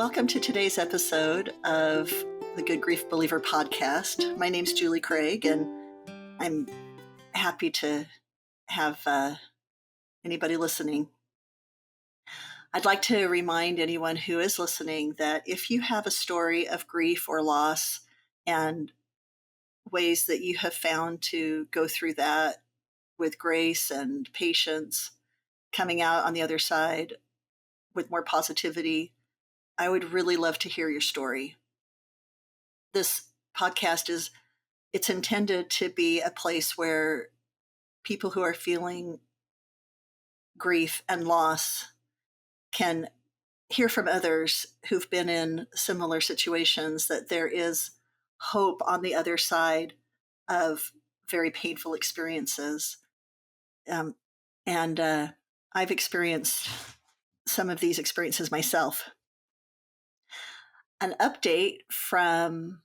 Welcome to today's episode of the Good Grief Believer podcast. My name's Julie Craig, and I'm happy to have anybody listening. I'd like to remind anyone who is listening that if you have a story of grief or loss and ways that you have found to go through that with grace and patience, coming out on the other side with more positivity, I would really love to hear your story. This podcast it's intended to be a place where people who are feeling grief and loss can hear from others who've been in similar situations that there is hope on the other side of very painful experiences. And I've experienced some of these experiences myself. An update from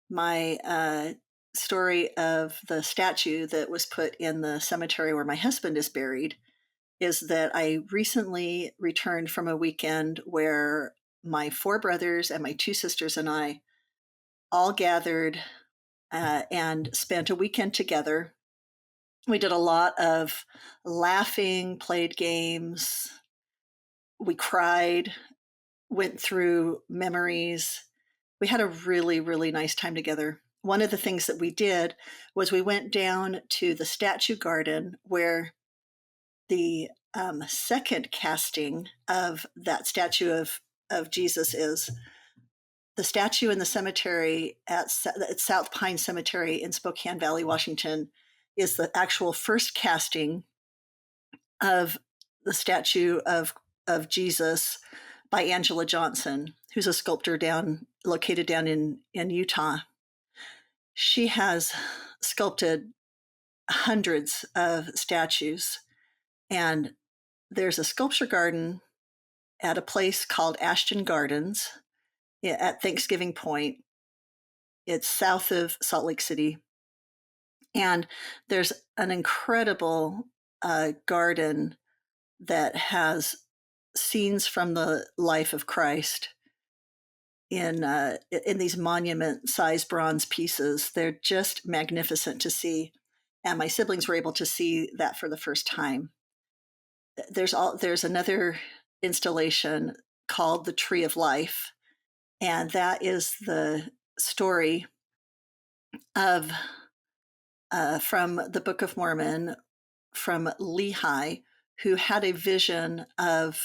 my story of the statue that was put in the cemetery where my husband is buried is that I recently returned from a weekend where my 4 brothers and my 2 sisters and I all gathered and spent a weekend together. We did a lot of laughing, played games, we cried, went through memories. We had a really, really nice time together. One of the things that we did was we went down to the statue garden where the second casting of that statue of Jesus is. The statue in the cemetery at South Pine Cemetery in Spokane Valley, Washington, is the actual first casting of the statue of Jesus by Angela Johnson, who's a sculptor located down in Utah. She has sculpted hundreds of statues, and there's a sculpture garden at a place called Ashton Gardens at Thanksgiving Point. It's south of Salt Lake City. And there's an incredible garden that has scenes from the life of Christ in these monument-sized bronze pieces. They're just magnificent to see, and my siblings were able to see that for the first time. There's another installation called The Tree of Life, and that is the story of from the Book of Mormon, from Lehi, who had a vision of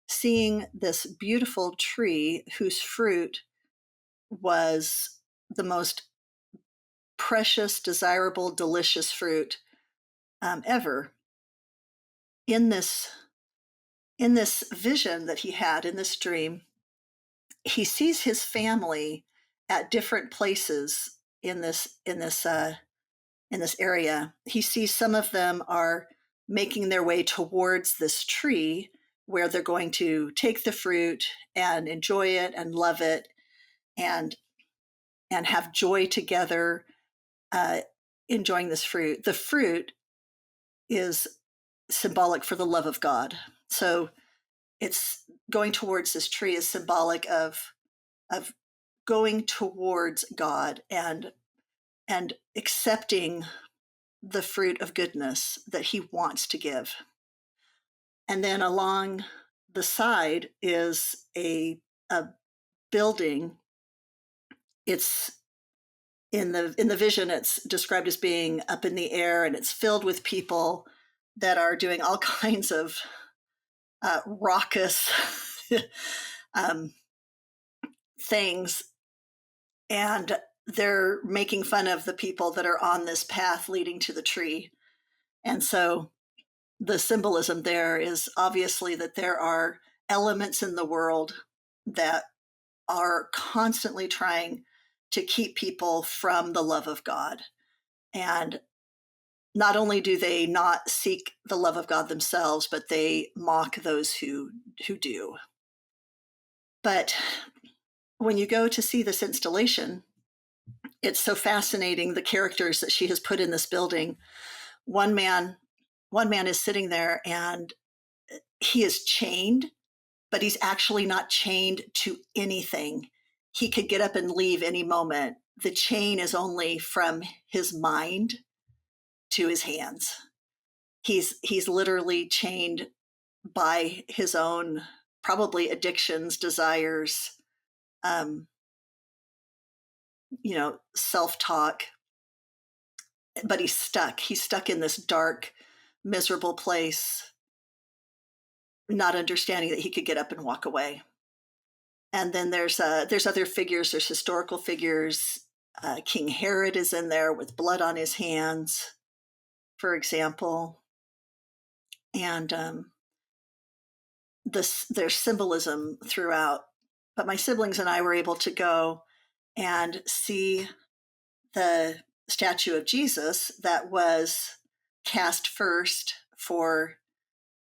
seeing this beautiful tree whose fruit was the most precious, desirable, delicious fruit ever. In this vision that he had, in this dream, he sees his family at different places in this area. He sees some of them are making their way towards this tree where they're going to take the fruit and enjoy it and love it and have joy together enjoying this fruit. The fruit is symbolic for the love of God. So it's going towards this tree is symbolic of going towards God and accepting the fruit of goodness that he wants to give. And then along the side is a building. It's in the vision, it's described as being up in the air, and it's filled with people that are doing all kinds of raucous things, and they're making fun of the people that are on this path leading to the tree. And so the symbolism there is obviously that there are elements in the world that are constantly trying to keep people from the love of God. And not only do they not seek the love of God themselves, but they mock those who do. But when you go to see this installation, it's so fascinating, the characters that she has put in this building. One man is sitting there and he is chained, but he's actually not chained to anything. He could get up and leave any moment. The chain is only from his mind to his hands. He's literally chained by his own, probably, addictions, desires, um, self-talk, but he's stuck. He's stuck in this dark, miserable place, not understanding that he could get up and walk away. And then there's other figures. There's historical figures. King Herod is in there with blood on his hands, for example. And there's symbolism throughout. But my siblings and I were able to go and see the statue of Jesus that was cast first for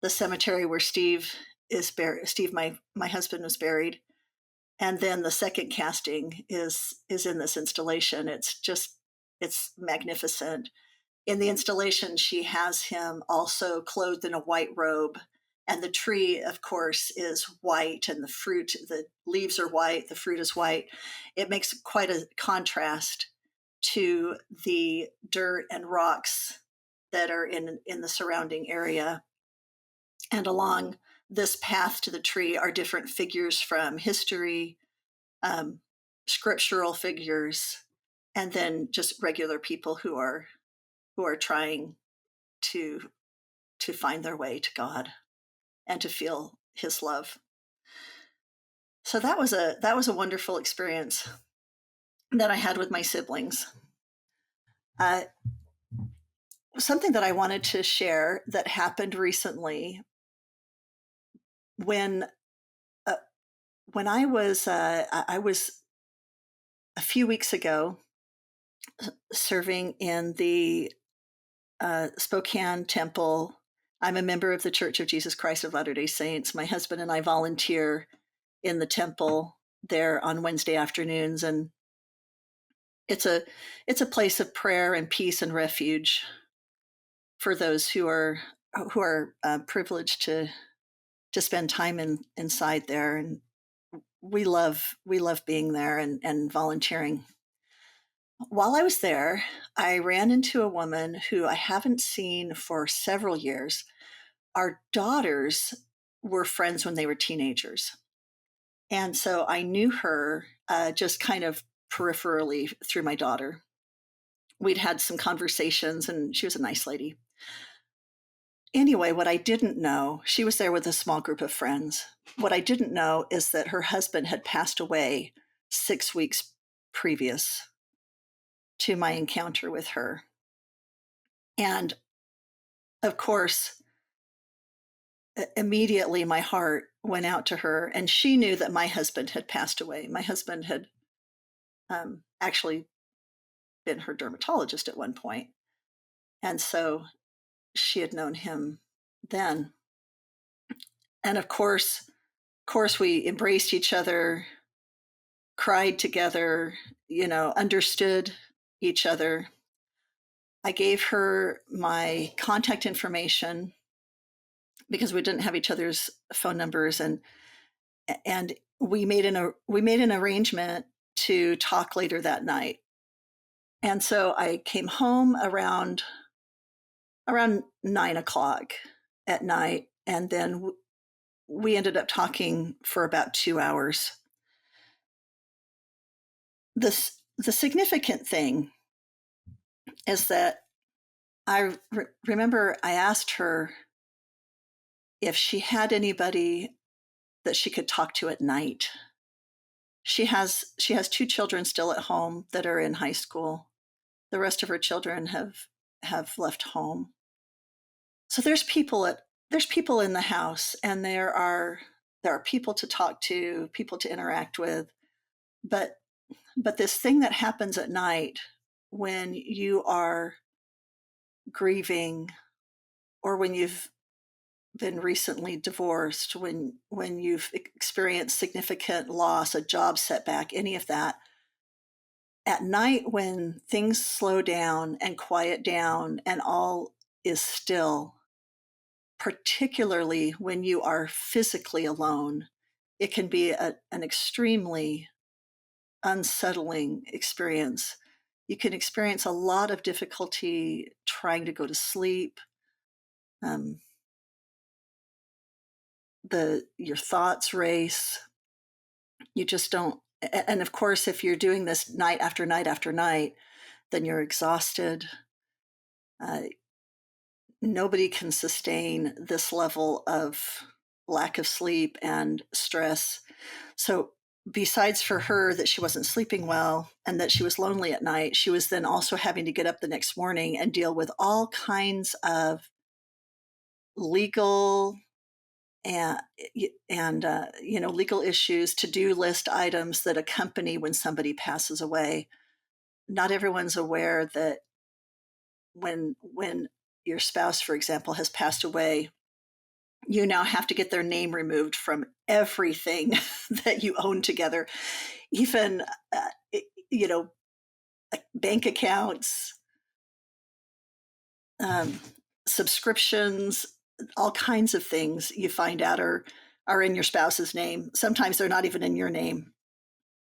the cemetery where Steve is buried. Steve, my husband, was buried. And then the second casting is in this installation. It's magnificent. In the installation, she has him also clothed in a white robe. And the tree, of course, is white, and the leaves are white, the fruit is white. It makes quite a contrast to the dirt and rocks that are in the surrounding area. And along this path to the tree are different figures from history, scriptural figures, and then just regular people who are trying to find their way to God and to feel his love. So that was a wonderful experience that I had with my siblings. Something that I wanted to share that happened recently when I was a few weeks ago serving in the Spokane Temple. I'm a member of the Church of Jesus Christ of Latter-day Saints. My husband and I volunteer in the temple there on Wednesday afternoons, and it's a place of prayer and peace and refuge for those who are privileged to spend time inside there. And we love being there and volunteering. While I was there, I ran into a woman who I haven't seen for several years. Our daughters were friends when they were teenagers. And so I knew her just kind of peripherally through my daughter. We'd had some conversations, and she was a nice lady. Anyway, what I didn't know, she was there with a small group of friends. What I didn't know is that her husband had passed away 6 weeks previous to my encounter with her. And of course, immediately my heart went out to her, and she knew that my husband had passed away. My husband had actually been her dermatologist at one point, and so she had known him then. And of course we embraced each other, cried together, understood each other. I gave her my contact information because we didn't have each other's phone numbers, and we made an arrangement to talk later that night. And so I came home around 9:00 at night, and then we ended up talking for about 2 hours. The significant thing is that I remember I asked her if she had anybody that she could talk to at night. She has 2 children still at home that are in high school. The rest of her children have left home. So there's people in the house, and there are people to talk to, people to interact with. But this thing that happens at night when you are grieving, or when you've been recently divorced, when you've experienced significant loss, a job setback, any of that, at night when things slow down and quiet down and all is still, particularly when you are physically alone, it can be an extremely unsettling experience. You can experience a lot of difficulty trying to go to sleep. Um, your thoughts race. You just don't. And of course, if you're doing this night after night after night, then you're exhausted. Uh, Nobody can sustain this level of lack of sleep and stress. So, besides for her that she wasn't sleeping well and that she was lonely at night, she was then also having to get up the next morning and deal with all kinds of legal and legal issues, to-do list items that accompany when somebody passes away. Not everyone's aware that when your spouse, for example, has passed away, you now have to get their name removed from everything that you own together, even you know bank accounts, um, subscriptions, all kinds of things you find out are in your spouse's name. Sometimes they're not even in your name,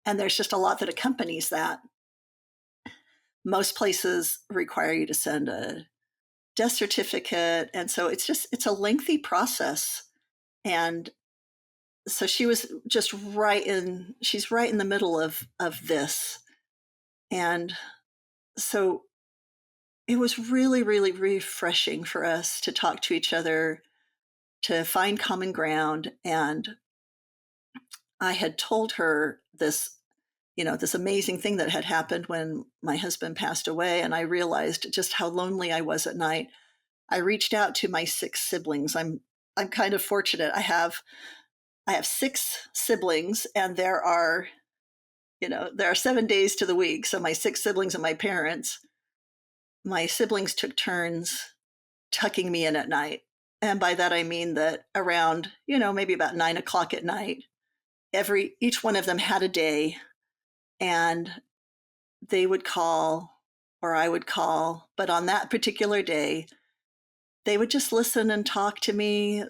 and there's just a lot that accompanies that. Most places require you to send a death certificate, and so it's a lengthy process. And so she was just she's right in the middle of this. And so it was really, really refreshing for us to talk to each other, to find common ground. And I had told her this amazing thing that had happened when my husband passed away, and I realized just how lonely I was at night. I reached out to my 6 siblings. I'm kind of fortunate. I have 6 siblings, and there are 7 days to the week. So my 6 siblings and my siblings took turns tucking me in at night. And by that, I mean that around, maybe about 9 o'clock at night, each one of them had a day, and they would call or I would call. But on that particular day, they would just listen and talk to me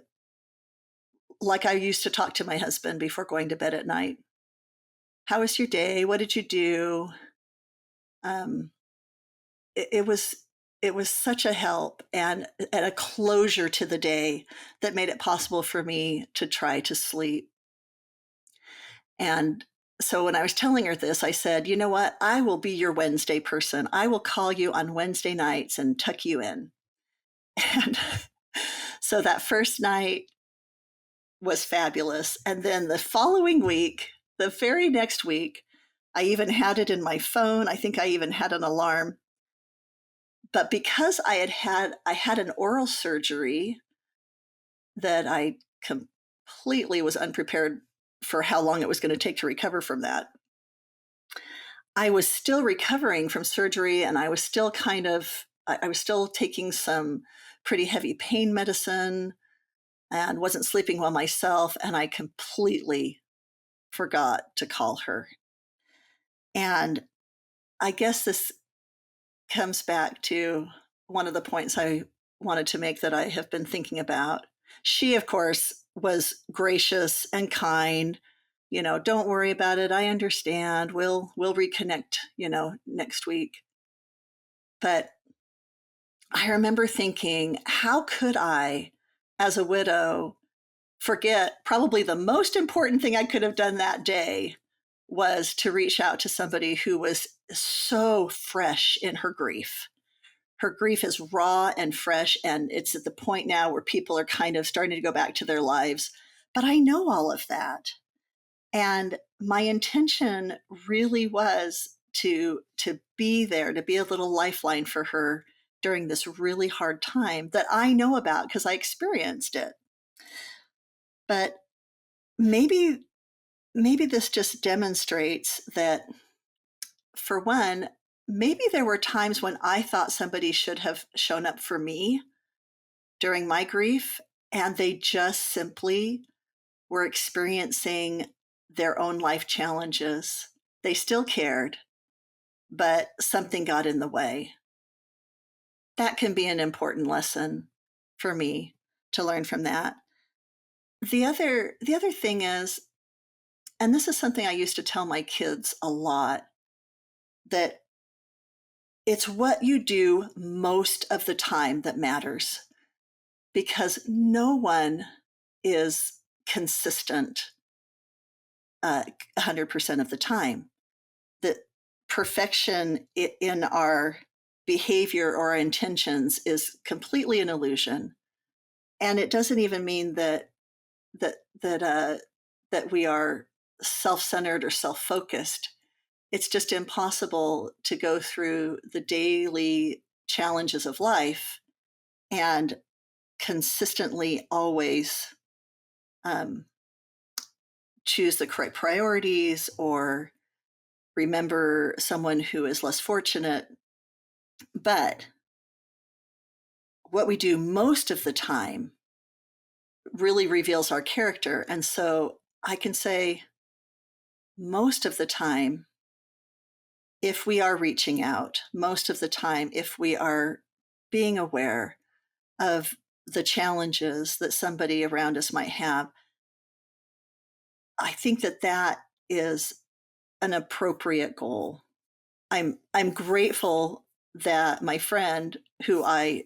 like I used to talk to my husband before going to bed at night. How was your day? What did you do? Um, it was such a help and a closure to the day that made it possible for me to try to sleep. And so when I was telling her this, I said, you know what? I will be your Wednesday person. I will call you on Wednesday nights and tuck you in. And so that first night was fabulous. And then the following week, the very next week, I even had it in my phone. I think I even had an alarm. But because I had an oral surgery that I completely was unprepared for how long it was going to take to recover from that. I was still recovering from surgery, and I was still I was still taking some pretty heavy pain medicine and wasn't sleeping well myself. And I completely forgot to call her. And I guess this comes back to one of the points I wanted to make that I have been thinking about. She, of course, was gracious and kind. Don't worry about it. I understand. We'll reconnect, next week. But I remember thinking, how could I, as a widow, forget probably the most important thing I could have done that day was to reach out to somebody who was so fresh in her grief. Her grief is raw and fresh, and it's at the point now where people are kind of starting to go back to their lives. But I know all of that. And my intention really was to be there, to be a little lifeline for her during this really hard time that I know about because I experienced it. But maybe this just demonstrates that, for one, maybe there were times when I thought somebody should have shown up for me during my grief, and they just simply were experiencing their own life challenges. They still cared, but something got in the way. That can be an important lesson for me to learn from that. The other thing is, and this is something I used to tell my kids a lot, that it's what you do most of the time that matters, because no one is consistent 100% of the time. That perfection in our behavior or our intentions is completely an illusion, and it doesn't even mean that that uh, that we are self-centered or self-focused. It's just impossible to go through the daily challenges of life and consistently always um, choose the correct priorities or remember someone who is less fortunate. But what we do most of the time really reveals our character. And so I can say most of the time, if we are reaching out, most of the time, if we are being aware of the challenges that somebody around us might have, I think that that is an appropriate goal. I'm grateful that my friend who I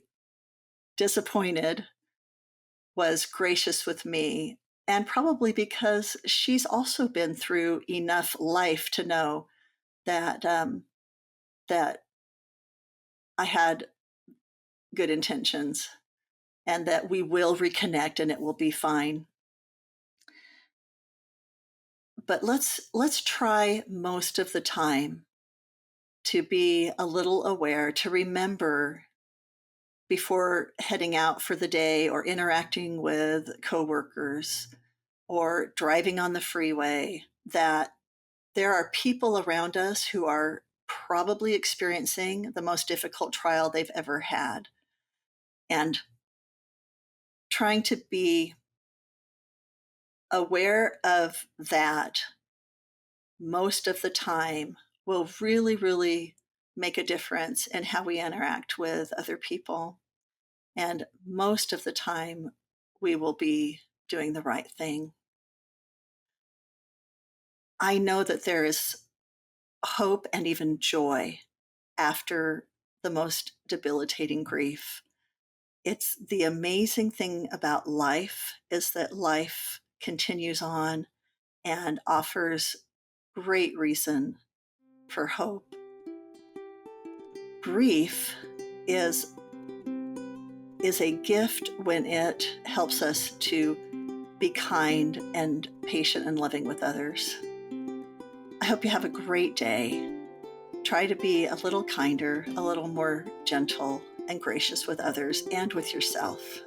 disappointed was gracious with me, and probably because she's also been through enough life to know that that I had good intentions and that we will reconnect and it will be fine. But let's try most of the time to be a little aware, to remember before heading out for the day or interacting with coworkers or driving on the freeway, that there are people around us who are probably experiencing the most difficult trial they've ever had. And trying to be aware of that most of the time will really, really make a difference in how we interact with other people. And most of the time, we will be doing the right thing. I know that there is hope and even joy after the most debilitating grief. It's the amazing thing about life is that life continues on and offers great reason for hope. Grief is is a gift when it helps us to be kind and patient and loving with others. I hope you have a great day. Try to be a little kinder, a little more gentle and gracious with others and with yourself.